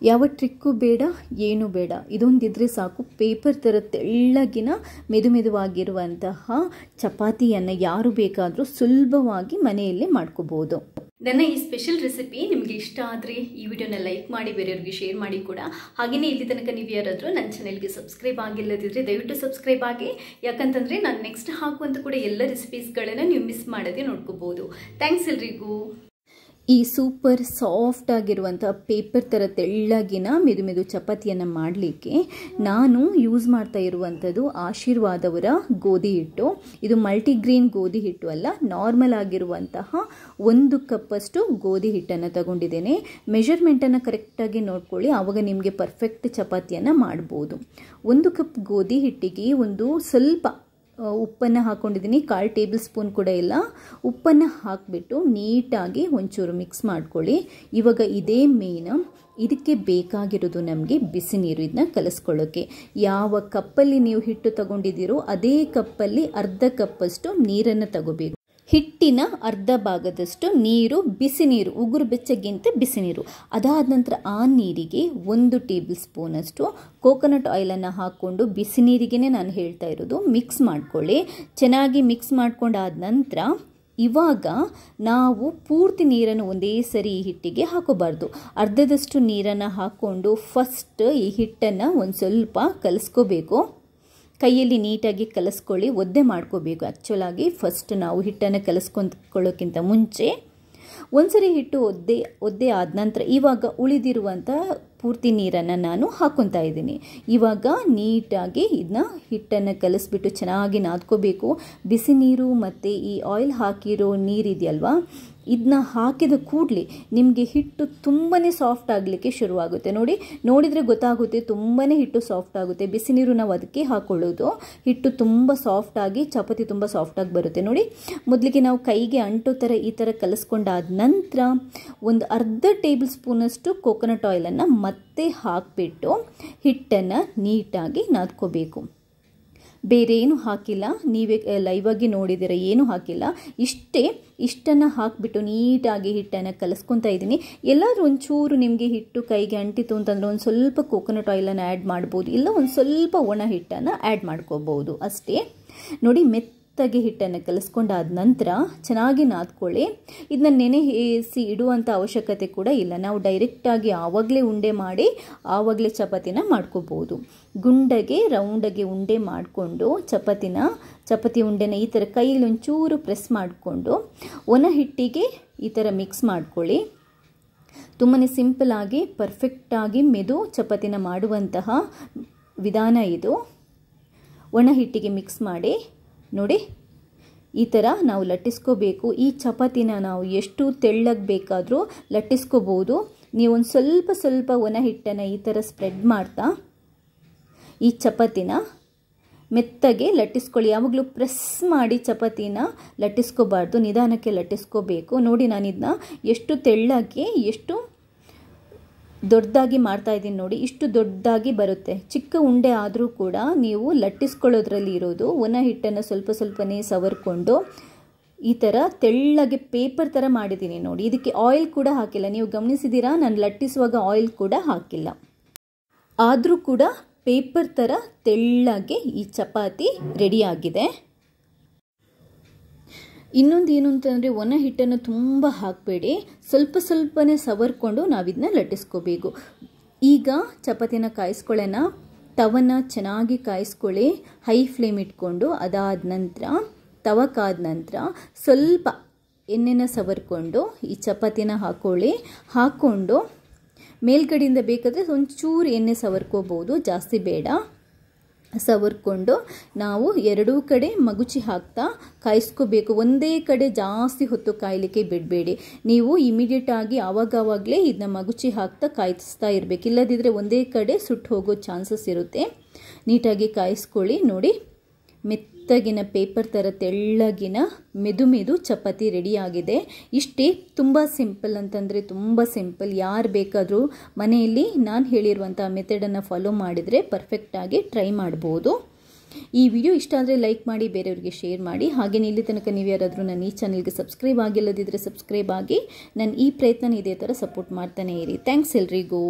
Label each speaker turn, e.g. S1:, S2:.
S1: ಯಾವ ಟ್ರಿಕ್ಕು ಬೇಡ, ಏನು ಬೇಡ, ಇದೊಂದಿದ್ರೆ ಸಾಕು. ಪೇಪರ್ ಥರ ತೆಳ್ಳಗಿನ ಮೆದುಮೆದುವಾಗಿರುವಂತಹ ಚಪಾತಿಯನ್ನು ಯಾರು ಬೇಕಾದರೂ ಸುಲಭವಾಗಿ ಮನೆಯಲ್ಲೇ ಮಾಡ್ಕೋಬೋದು. ನನ್ನ ಈ ಸ್ಪೆಷಲ್ ರೆಸಿಪಿ ನಿಮಗೆ ಇಷ್ಟ ಆದರೆ ಈ ವಿಡಿಯೋನ ಲೈಕ್ ಮಾಡಿ, ಬೇರೆಯವ್ರಿಗೆ ಶೇರ್ ಮಾಡಿ ಕೂಡ. ಹಾಗೆಯೇ ಇಲ್ಲಿ ತನಕ ನೀವು ಯಾರಾದರೂ ನನ್ನ ಚಾನೆಲ್ಗೆ ಸಬ್ಸ್ಕ್ರೈಬ್ ಆಗಿಲ್ಲದಿದ್ದರೆ ದಯವಿಟ್ಟು ಸಬ್ಸ್ಕ್ರೈಬ್ ಆಗಿ. ಯಾಕಂತಂದರೆ ನಾನು ನೆಕ್ಸ್ಟ್ ಹಾಕುವಂಥ ಕೂಡ ಎಲ್ಲ ರೆಸಿಪೀಸ್ಗಳನ್ನು ನೀವು ಮಿಸ್ ಮಾಡದೆ ನೋಡ್ಕೋಬೋದು. ಥ್ಯಾಂಕ್ಸ್ ಎಲ್ರಿಗೂ. ಈ ಸೂಪರ್ ಸಾಫ್ಟ್ ಆಗಿರುವಂಥ ಪೇಪರ್ ಥರ ತೆಳ್ಳಗಿನ ಮೆದು ಚಪಾತಿಯನ್ನು ಮಾಡಲಿಕ್ಕೆ ನಾನು ಯೂಸ್ ಮಾಡ್ತಾ ಇರುವಂಥದ್ದು ಆಶೀರ್ವಾದವರ ಗೋಧಿ ಹಿಟ್ಟು. ಇದು ಮಲ್ಟಿಗ್ರೇನ್ ಗೋಧಿ ಹಿಟ್ಟು ಅಲ್ಲ, ನಾರ್ಮಲ್ ಆಗಿರುವಂತಹ 1 ಕಪ್ಪಷ್ಟು ಗೋಧಿ ಹಿಟ್ಟನ್ನು ತಗೊಂಡಿದ್ದೇನೆ. ಮೆಷರ್ಮೆಂಟನ್ನು ಕರೆಕ್ಟಾಗಿ ನೋಡ್ಕೊಳ್ಳಿ, ಆವಾಗ ನಿಮಗೆ ಪರ್ಫೆಕ್ಟ್ ಚಪಾತಿಯನ್ನು ಮಾಡ್ಬೋದು. 1 ಕಪ್ ಗೋಧಿ ಹಿಟ್ಟಿಗೆ ಒಂದು ಸ್ವಲ್ಪ ಉಪ್ಪನ್ನು ಹಾಕ್ಕೊಂಡಿದ್ದೀನಿ, 1/4 ಟೇಬಲ್ ಸ್ಪೂನ್ ಕೂಡ ಇಲ್ಲ. ಉಪ್ಪನ್ನು ಹಾಕಿಬಿಟ್ಟು ನೀಟಾಗಿ ಒಂಚೂರು ಮಿಕ್ಸ್ ಮಾಡ್ಕೊಳ್ಳಿ. ಇವಾಗ ಇದೇ ಮೇನ್, ಇದಕ್ಕೆ ಬೇಕಾಗಿರೋದು ನಮಗೆ ಬಿಸಿ ನೀರು. ಇದನ್ನ ಕಲಿಸ್ಕೊಳ್ಳೋಕ್ಕೆ ಯಾವ ಕಪ್ಪಲ್ಲಿ ನೀವು ಹಿಟ್ಟು ತಗೊಂಡಿದ್ದೀರೋ ಅದೇ ಕಪ್ಪಲ್ಲಿ ಅರ್ಧ ಕಪ್ಪಷ್ಟು ನೀರನ್ನು ತಗೋಬೇಕು. ಹಿಟ್ಟಿನ ಅರ್ಧ ಭಾಗದಷ್ಟು ನೀರು, ಬಿಸಿ ನೀರು, ಉಗುರು ಬೆಚ್ಚಗಿಂತ ಬಿಸಿ ನೀರು. ಅದಾದ ನಂತರ ಆ ನೀರಿಗೆ 1 ಟೇಬಲ್ ಸ್ಪೂನಷ್ಟು ಕೋಕೋನಟ್ ಆಯಿಲನ್ನು ಹಾಕ್ಕೊಂಡು, ಬಿಸಿ ನೀರಿಗೇ ನಾನು ಹೇಳ್ತಾ ಇರೋದು, ಮಿಕ್ಸ್ ಮಾಡ್ಕೊಳ್ಳಿ. ಚೆನ್ನಾಗಿ ಮಿಕ್ಸ್ ಮಾಡ್ಕೊಂಡಾದ ನಂತರ ಇವಾಗ ನಾವು ಪೂರ್ತಿ ನೀರನ್ನು ಒಂದೇ ಸರಿ ಈ ಹಿಟ್ಟಿಗೆ ಹಾಕೋಬಾರ್ದು. ಅರ್ಧದಷ್ಟು ನೀರನ್ನು ಹಾಕ್ಕೊಂಡು ಫಸ್ಟ್ ಈ ಹಿಟ್ಟನ್ನು ಒಂದು ಸ್ವಲ್ಪ ಕಲಿಸ್ಕೋಬೇಕು. ಕೈಯಲ್ಲಿ ನೀಟಾಗಿ ಕಲಿಸ್ಕೊಳ್ಳಿ, ಒದ್ದೆ ಮಾಡ್ಕೋಬೇಕು. ಆ್ಯಕ್ಚುಲಾಗಿ ಫಸ್ಟ್ ನಾವು ಹಿಟ್ಟನ್ನು ಕಲಿಸ್ಕೊಳ್ಳೋಕ್ಕಿಂತ ಮುಂಚೆ ಒಂದ್ಸರಿ ಹಿಟ್ಟು ಒದ್ದೆ ಆದ ನಂತರ ಇವಾಗ ಉಳಿದಿರುವಂಥ ಪೂರ್ತಿ ನೀರನ್ನು ನಾನು ಹಾಕ್ಕೊತಾ ಇದ್ದೀನಿ. ಇವಾಗ ನೀಟಾಗಿ ಇದನ್ನ ಹಿಟ್ಟನ್ನು ಕಲಿಸ್ಬಿಟ್ಟು ಚೆನ್ನಾಗಿ ನಾದ್ಕೋಬೇಕು. ಬಿಸಿ ನೀರು ಮತ್ತು ಈ ಆಯಿಲ್ ಹಾಕಿರೋ ನೀರಿದೆಯಲ್ವಾ, ಇದನ್ನ ಹಾಕಿದ ಕೂಡಲೇ ನಿಮಗೆ ಹಿಟ್ಟು ತುಂಬಾ ಸಾಫ್ಟ್ ಆಗಲಿಕ್ಕೆ ಶುರುವಾಗುತ್ತೆ. ನೋಡಿದರೆ ಗೊತ್ತಾಗುತ್ತೆ, ತುಂಬಾ ಹಿಟ್ಟು ಸಾಫ್ಟ್ ಆಗುತ್ತೆ. ಬಿಸಿ ನೀರು ನಾವು ಅದಕ್ಕೆ ಹಾಕ್ಕೊಳ್ಳೋದು, ಹಿಟ್ಟು ತುಂಬ ಸಾಫ್ಟಾಗಿ, ಚಪಾತಿ ತುಂಬ ಸಾಫ್ಟಾಗಿ ಬರುತ್ತೆ. ನೋಡಿ, ಮೊದಲಿಗೆ ನಾವು ಕೈಗೆ ಅಂಟೋ ಥರ ಈ ಥರ ಕಲಿಸ್ಕೊಂಡಾದ ನಂತರ ಒಂದು ಅರ್ಧ ಟೇಬಲ್ ಸ್ಪೂನಷ್ಟು ಕೋಕೋನಟ್ ಆಯಿಲನ್ನು ಮತ್ತೆ ಹಾಕಿಬಿಟ್ಟು ಹಿಟ್ಟನ್ನು ನೀಟಾಗಿ ನಾದ್ಕೋಬೇಕು. ಬೇರೆ ಏನು ಹಾಕಿಲ್ಲ, ನೀವೇ ಲೈವಾಗಿ ನೋಡಿದ್ದೀರ, ಏನು ಹಾಕಿಲ್ಲ. ಇಷ್ಟನ್ನು ಹಾಕಿಬಿಟ್ಟು ನೀಟಾಗಿ ಹಿಟ್ಟನ್ನು ಕಲಿಸ್ಕೊತಾ ಇದ್ದೀನಿ. ಎಲ್ಲಾದರೂ ಒಂಚೂರು ನಿಮಗೆ ಹಿಟ್ಟು ಕೈಗೆ ಅಂಟಿತು ಅಂತಂದರೆ ಒಂದು ಸ್ವಲ್ಪ ಕೋಕೋನಟ್ ಆಯಿಲನ್ನು ಆ್ಯಡ್ ಮಾಡ್ಬೋದು, ಇಲ್ಲ ಒಂದು ಸ್ವಲ್ಪ ಒಣ ಹಿಟ್ಟನ್ನು ಆ್ಯಡ್ ಮಾಡ್ಕೋಬೋದು ಅಷ್ಟೇ. ನೋಡಿ, ಮೆತ್ತಗೆ ಹಿಟ್ಟನ್ನು ಕಲಿಸ್ಕೊಂಡಾದ ನಂತರ ಚೆನ್ನಾಗಿ ನಾದ್ಕೊಳ್ಳಿ. ಇದನ್ನ ನೆನೆಸಿ ಇಡುವಂಥ ಅವಶ್ಯಕತೆ ಕೂಡ ಇಲ್ಲ. ನಾವು ಡೈರೆಕ್ಟಾಗಿ ಆವಾಗಲೇ ಉಂಡೆ ಮಾಡಿ ಆವಾಗಲೇ ಚಪಾತಿನ ಮಾಡ್ಕೋಬೋದು. ಗುಂಡಗೆ ರೌಂಡಗೆ ಉಂಡೆ ಮಾಡಿಕೊಂಡು ಚಪಾತಿ ಉಂಡೆನ ಈ ಥರ ಕೈಯಲ್ಲಿ ಒಂಚೂರು ಪ್ರೆಸ್ ಮಾಡಿಕೊಂಡು ಒಣ ಹಿಟ್ಟಿಗೆ ಈ ಥರ ಮಿಕ್ಸ್ ಮಾಡ್ಕೊಳ್ಳಿ. ತುಂಬಾ ಸಿಂಪಲ್ಲಾಗಿ ಪರ್ಫೆಕ್ಟಾಗಿ ಮೆದು ಚಪಾತಿನ ಮಾಡುವಂತಹ ವಿಧಾನ ಇದು. ಒಣ ಹಿಟ್ಟಿಗೆ ಮಿಕ್ಸ್ ಮಾಡಿ ನೋಡಿ, ಈ ಥರ ನಾವು ಲಟ್ಟಿಸ್ಕೋಬೇಕು. ಈ ಚಪಾತಿನ ನಾವು ಎಷ್ಟು ತೆಳ್ಳಗೆ ಬೇಕಾದರೂ ಲಟ್ಟಿಸ್ಕೋಬೋದು. ನೀವು ಒಂದು ಸ್ವಲ್ಪ ಒಣ ಹಿಟ್ಟನ್ನು ಈ ಥರ ಸ್ಪ್ರೆಡ್ ಮಾಡ್ತಾ ಈ ಚಪಾತಿನ ಮೆತ್ತಗೆ ಲಟ್ಟಿಸ್ಕೊಳ್ಳಿ. ಯಾವಾಗಲೂ ಪ್ರೆಸ್ ಮಾಡಿ ಚಪಾತಿನ ಲಟ್ಟಿಸ್ಕೋಬಾರ್ದು, ನಿಧಾನಕ್ಕೆ ಲಟ್ಟಿಸ್ಕೋಬೇಕು. ನೋಡಿ, ನಾನು ಇದನ್ನ ಎಷ್ಟು ತೆಳ್ಳಗೆ, ಎಷ್ಟು ದೊಡ್ಡದಾಗಿ ಮಾಡ್ತಾ ಇದ್ದೀನಿ ನೋಡಿ, ಇಷ್ಟು ದೊಡ್ಡದಾಗಿ ಬರುತ್ತೆ. ಚಿಕ್ಕ ಉಂಡೆ ಆದರೂ ಕೂಡ ನೀವು ಲಟ್ಟಿಸ್ಕೊಳ್ಳೋದ್ರಲ್ಲಿ ಇರೋದು. ಒಣ ಹಿಟ್ಟನ್ನು ಸ್ವಲ್ಪನೇ ಸವರ್ಕೊಂಡು ಈ ಥರ ತೆಳ್ಳಗೆ ಪೇಪರ್ ಥರ ಮಾಡಿದ್ದೀನಿ ನೋಡಿ. ಇದಕ್ಕೆ ಆಯಿಲ್ ಕೂಡ ಹಾಕಿಲ್ಲ, ನೀವು ಗಮನಿಸಿದ್ದೀರಾ, ನಾನು ಲಟ್ಟಿಸುವಾಗ ಆಯಿಲ್ ಕೂಡ ಹಾಕಿಲ್ಲ. ಆದರೂ ಕೂಡ ಪೇಪರ್ ಥರ ತೆಳ್ಳಗೆ ಈ ಚಪಾತಿ ರೆಡಿಯಾಗಿದೆ. ಇನ್ನೊಂದು ಏನು ಅಂತಂದರೆ, ಒಣ ಹಿಟ್ಟನ್ನು ತುಂಬ ಹಾಕಬೇಡಿ, ಸ್ವಲ್ಪನೇ ಸವರ್ಕೊಂಡು ನಾವಿದನ್ನ ಲಟ್ಟಿಸ್ಕೋಬೇಕು. ಈಗ ಚಪಾತಿನ ಕಾಯಿಸ್ಕೊಳ್ಳೋಣ. ತವನ ಚೆನ್ನಾಗಿ ಕಾಯಿಸ್ಕೊಳ್ಳಿ, ಹೈ ಫ್ಲೇಮ್ ಇಟ್ಕೊಂಡು. ಅದಾದ ನಂತರ ತವಕಾದ ನಂತರ ಸ್ವಲ್ಪ ಎಣ್ಣೆನ ಸವರ್ಕೊಂಡು ಈ ಚಪಾತಿನ ಹಾಕ್ಕೊಂಡು ಮೇಲ್ಗಡೆಯಿಂದ ಬೇಕಾದರೆ ಒಂಚೂರು ಎಣ್ಣೆ ಸವರ್ಕೋಬೋದು, ಜಾಸ್ತಿ ಬೇಡ. ಸವರ್ಕೊಂಡು ನಾವು ಎರಡೂ ಕಡೆ ಮಗುಚಿ ಹಾಕ್ತಾ ಕಾಯಿಸ್ಕೋಬೇಕು. ಒಂದೇ ಕಡೆ ಜಾಸ್ತಿ ಹೊತ್ತು ಕಾಯಲಿಕ್ಕೆ ಬಿಡಬೇಡಿ. ನೀವು ಇಮಿಡಿಯೇಟಾಗಿ ಆವಾಗಲೇ ಇದನ್ನ ಮಗುಚಿ ಹಾಕ್ತಾ ಕಾಯಿಸ್ತಾ ಇರಬೇಕು, ಇಲ್ಲದಿದ್ದರೆ ಒಂದೇ ಕಡೆ ಸುಟ್ಟು ಹೋಗೋ ಚಾನ್ಸಸ್ ಇರುತ್ತೆ. ನೀಟಾಗಿ ಕಾಯಿಸ್ಕೊಳ್ಳಿ. ನೋಡಿ, ಮೆತ್ತಗಿನ ಪೇಪರ್ ಥರ ತೆಳ್ಳಗಿನ ಮೆದು ಚಪಾತಿ ರೆಡಿಯಾಗಿದೆ. ಇಷ್ಟೇ, ತುಂಬ ಸಿಂಪಲ್ ಅಂತಂದರೆ ತುಂಬ ಸಿಂಪಲ್. ಯಾರು ಬೇಕಾದರೂ ಮನೆಯಲ್ಲಿ ನಾನು ಹೇಳಿರುವಂಥ ಮೆಥಡನ್ನು ಫಾಲೋ ಮಾಡಿದರೆ ಪರ್ಫೆಕ್ಟಾಗಿ ಟ್ರೈ ಮಾಡ್ಬೋದು. ಈ ವಿಡಿಯೋ ಇಷ್ಟ ಆದರೆ ಲೈಕ್ ಮಾಡಿ, ಬೇರೆಯವರಿಗೆ ಶೇರ್ ಮಾಡಿ. ಹಾಗೆಯೇ ಇಲ್ಲಿ ತನಕ ನೀವು ಯಾರಾದರೂ ನನ್ನ ಈ ಚಾನಲ್ಗೆ ಸಬ್ಸ್ಕ್ರೈಬ್ ಆಗಿಲ್ಲದಿದ್ದರೆ ಸಬ್ಸ್ಕ್ರೈಬ್ ಆಗಿ ನನ್ನ ಈ ಪ್ರಯತ್ನ ಇದೇ ಥರ ಸಪೋರ್ಟ್ ಮಾಡ್ತಾನೆ ಇರಿ. ಥ್ಯಾಂಕ್ಸ್ ಎಲ್ರಿಗೂ.